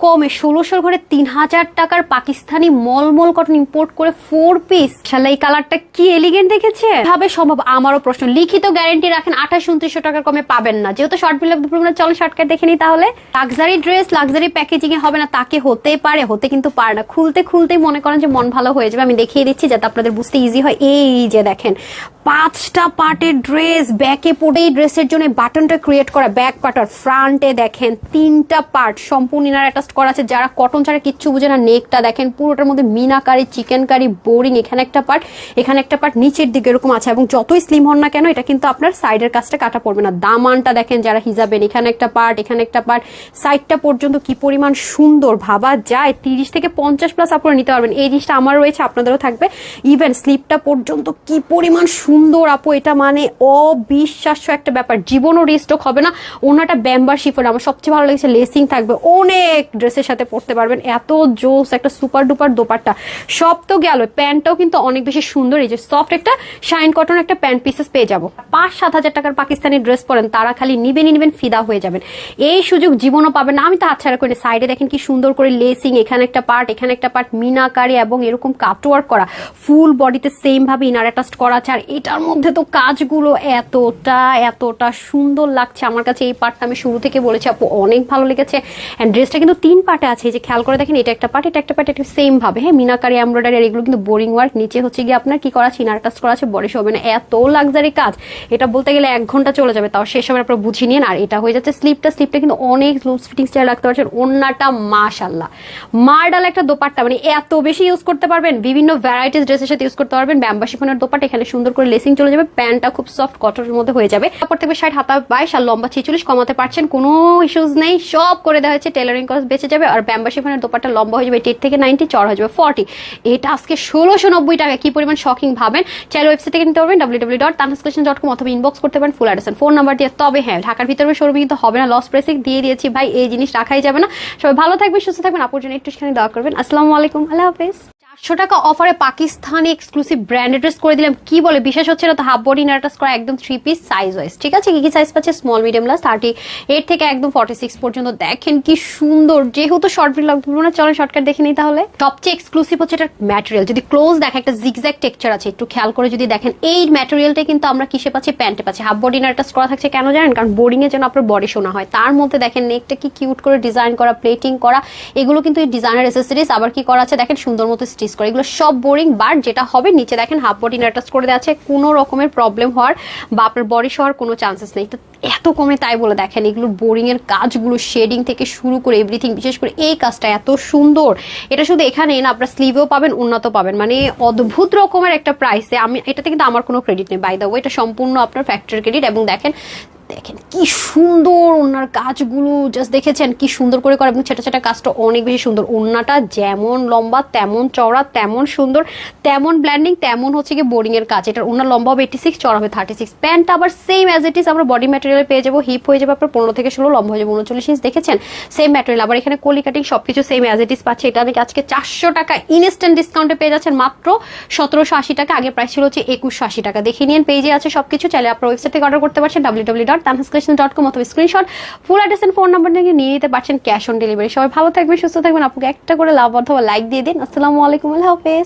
কমে 1600 ঘরে 3000 টাকার পাকিস্তানি মলমল কটন ইম্পোর্ট করে 4 পিস। শালা এই কালারটা কি এলিগেন্ট দেখেছে, ভাবে সম্ভব? আমারও প্রশ্ন। লিখিত গ্যারান্টি রাখেন 28-2900 টাকার কমে পাবেন না। যেহেতু শর্ট ভিডিও চলো শর্টকাট দেখে নিই তাহলে। লাক্সারি ড্রেস লাক্সারি প্যাকেজিং এ হবে না তাকে হতেই পারে, হতে কিন্তু পারে না। খুলতেই মনে করেন যে মন ভালো হয়ে যাবে। আমি দেখিয়ে দিচ্ছি যাতে আপনাদের বুঝতে ইজি হয়। এই যে দেখেন 5টা পার্টের ড্রেস, ব্যাকে পড়ে এই ড্রেসের জন্য বাটনটা ক্রিয়েট করা, ব্যাক পার্টার, ফ্রন্টে দেখেন 3টা পার্ট সম্পূর্ণ ইনার অ্যাটাচ করা আছে। যারা কটন ছাড়া কিচ্ছু বুঝে না, নেকটা দেখেন পুরোটার মধ্যে মিনাকারি, চিকেন কারি, বোরিং। এখানে একটা পার্ট, এখানে একটা পার্ট, নিচের দিকে এরকম আছে। এবং যতই স্লিম হন না কেন এটা কিন্তু আপনার সাইডের কাজটা কাটা পড়বে না। দামানটা দেখেন যারা হিজাবেন, এখানে একটা পার্ট, এখানে একটা পার্ট, সাইডটা পর্যন্ত কি পরিমাণ সুন্দর, ভাবা যায় 30 থেকে 50 প্লাস আপনারা নিতে পারবেন। এই জিনিসটা আমার রয়েছে, আপনাদেরও থাকবে। ইভেন স্লিপটা পর্যন্ত কি পরিমাণ সুন্দর আপু, এটা মানে অবিশ্বাস্য একটা ব্যাপার। জীবনও রিস্টক হবে না। ওনাটা ব্যাম্বার শিফন, আমার সবচেয়ে ভালো লেগেছে লেসিং থাকবে, অনেক ড্রেসের সাথে পরতে পারবেন। এত জোস একটা সুপার ডুপার দোপাট্টা। সব তো গেল, প্যান্টটাও কিন্তু অনেক বেশি সুন্দর। এই যে সফট একটা শাইন কটন একটা প্যান্ট পিসেস পেয়ে যাবো। 5-7 হাজার টাকার পাকিস্তানি ড্রেস পরেন, তারা খালি নিবেন ফিদা হয়ে যাবেন। এই সুযোগ জীবনও পাবেন না। আমি তো হাতছাড়া করি। সাইডে দেখেন কি সুন্দর করে লেসিং, এখানে একটা পার্ট, এখানে একটা পার্ট, মিনাকারি এবং এরকম কাটওয়ার্ক করা, ফুল বডিতে সেম ভাবে ইনার অ্যাটাচ করা আছে। আর এটার মধ্যে তো কাজগুলো এতটা সুন্দর লাগছে আমার কাছে। এই পার্টটা আমি শুরু থেকে বলেছি আপু অনেক ভালো লেগেছে। এন্ড ড্রেসটা কিন্তু 3 পার্টে আছে। এই যে খেয়াল করে দেখেন, এটা একটা পার্ট, এটা একটা পার্ট, এটা সেম ভাবে। হ্যাঁ, মিনাকারি, এমব্রয়ডারি, আর এগুলো কিন্তু বোরিং ওয়ার্ক। নিচে হচ্ছে গিয়ে আপনার কি করা আছে, ইনার অ্যাটাচ করা আছে, বডি শোবে না। এত লাক্সারি কাজ, এটা বলতে গেলে 1 ঘন্টা চলে যাবে, তাও শেষ হবে আপনারা বুঝিয়ে নিন। আর এটা হয়ে যাচ্ছে স্লিপটা কিন্তু অনেক লুজ ফিটিং স্টাইল রাখতে পারছেন। ওন্নাটা মাশাআল্লাহ মার্ডাল একটা দোপাট্টা, মানে এত বেশি ইউজ করতে পারবেন, বিভিন্ন ভ্যারাইটিস ড্রেসের সাথে ইউজ করতে পারবেন। ব্যাম্বা শিফনের দোপাট্টা, এখানে সুন্দর করে লেসিং চলে যাবে। প্যান্টটা খুব সফট কটনের মধ্যে হয়ে যাবে। তারপর থেকে 60, হাতা 22 আর লম্বা 46 কমাতে পারছেন, কোনো ইস্যুজ নেই। সব করে দেওয়া হয়েছে, টেলারিং কস্ট বেঁচে যাবে। আর ব্যাম্বা শিফনের দোপাট্টা লম্বা হয়ে যাবে 8 থেকে 90, চড়া হয়ে যাবে 40। এটা আজকে 1690 টাকা, কি পরিমাণ শকিং ভাবেন। চাইলে ওয়েবসাইট থেকে নিতে পারবেন www.tanhascollection.com অথবা ইনবক্স করতে পারেন ফুল অ্যাড্রেস ফোন নাম্বার দিয়ে। তবে হ্যাঁ, ঢাকার ভিতরে শোরুমে কিন্তু হবে না, লস প্রাইসে দিয়ে দিয়েছি ভাই, এই জিনিস রাখাই যাবে না। সবাই ভালো থাকবেন, সুস্থ থাকবেন। আপুর জন্য একটুখানি দোয়া করবেন। আসসালামু আলাইকুম, আল্লাহ হাফেজ। 400 টাকা অফারে পাকিস্তানি এক্সক্লুসিভ ব্র্যান্ডেড ড্রেস করে দিলাম। কি বলে বিশ্বাস হচ্ছে না তো? হাফ বডি ইনার করা, একদম 3 পিস সাইজ ওয়াইজ। ঠিক আছে, কি সাইজ পাচ্ছে? স্মল, মিডিয়াম, লার্জ, 38 থেকে একদম 46 পর্যন্ত। দেখেন কি সুন্দর। যেহেতু শর্ট ভিডিও লাগবে না, চলেন শর্টকাট দেখে নিই তাহলে। সবচেয়ে এক্সক্লুসিভ হচ্ছে এটার ম্যাটেরিয়াল। যদি ক্লোজ দেখেন, একটা জিগজ্যাগ টেক্সচার আছে, একটু খেয়াল করে যদি দেখেন, এই ম্যাটেরিয়ালটা কিন্তু আমরা কিসে পাচ্ছি? প্যান্টে পাচ্ছি। হাফ বডি ইনার করা থাকছে কেন জানেন? কারণ বোর্ডিং এর জন্য আপনার বডি শোনা হয়। তার মধ্যে দেখেন নেকটা কি কিউট করে ডিজাইন করা, প্লেটিং করা, এগুলো কিন্তু ডিজাইনার অ্যাক্সেসরিজ। আবার কি করা আছে দেখেন, সুন্দর মতো স্টিচ করা। এগুলো সব বোরিং, বাট যেটা হবে নিচে দেখেন হাফ বডি অ্যাটাচ করে দেওয়া আছে। কোনো রকমের প্রবলেম হওয়ার বা আপনার বডি শোয়ার কোনো চান্সেস নেই। তো এত কমে, তাই বলে দেখেন এগুলো বোরিং এর কাজগুলো, শেডিং থেকে শুরু করে এভরিথিং, বিশেষ করে এই কাজটা এত সুন্দর। এটা শুধু এখানে না, আপনার স্লিভেও পাবেন, উন্নত পাবেন, মানে অদ্ভুত রকমের একটা প্রাইসে। আমি এটাতে কিন্তু আমার কোনো ক্রেডিট নেই, বাই দ্য ওয়ে, এটা সম্পূর্ণ আপনার ফ্যাক্টরি ক্রেডিট। এবং দেখেন কি সুন্দর ওনার কাজগুলো, জাস্ট দেখেছেন কি সুন্দর করে করা। এবং ছেটা কাজটা অনেক বেশি সুন্দর। ওনাটা যেমন লম্বা তেমন চওড়া, তেমন সুন্দর, তেমন ব্ল্যান্ডিং, তেমন হচ্ছে কি বোরিং এর কাজ। এটার ওনার লম্বা হবে 86, চওড়া হবে 36। প্যান্ট আবার সেম অ্যাজ ইট ইজ আমরা বডি ম্যাটেরিয়াল পেয়ে যাবো। হিপ হয়ে যাবে আপনার 15 থেকে 16, লম্বা হয়ে যাবে 39 ইঞ্চ। দেখেছেন সেম ম্যাটেরিয়াল। আবার এখানে কলি কাটিং সবকিছু সেম অ্যাজ ইট ইজ পাচ্ছে। এটা নাকি আজকে 400 টাকা ইনস্ট্যান্ট ডিসকাউন্টে পেয়ে যাচ্ছেন মাত্র 1780 টাকা। আগে প্রাইস ছিল হচ্ছে 2180 টাকা। দেখে নিন, পেজে আছে সবকিছু। চাইলে আপনার ওয়েবসাইট থেকে অর্ডার করতে পারছেন www.tanhascollection.com অথবা screenshot full address and phone number নিয়ে নিতে পারছেন ক্যাশ অন ডেলিভারি। সবাই ভালো থাকবেন, সুস্থ থাকবেন। আপুকে একটা করে লাভ অথবা লাইক দিয়ে দিন। আসসালামু আলাইকুম, আল্লাহ হাফেজ।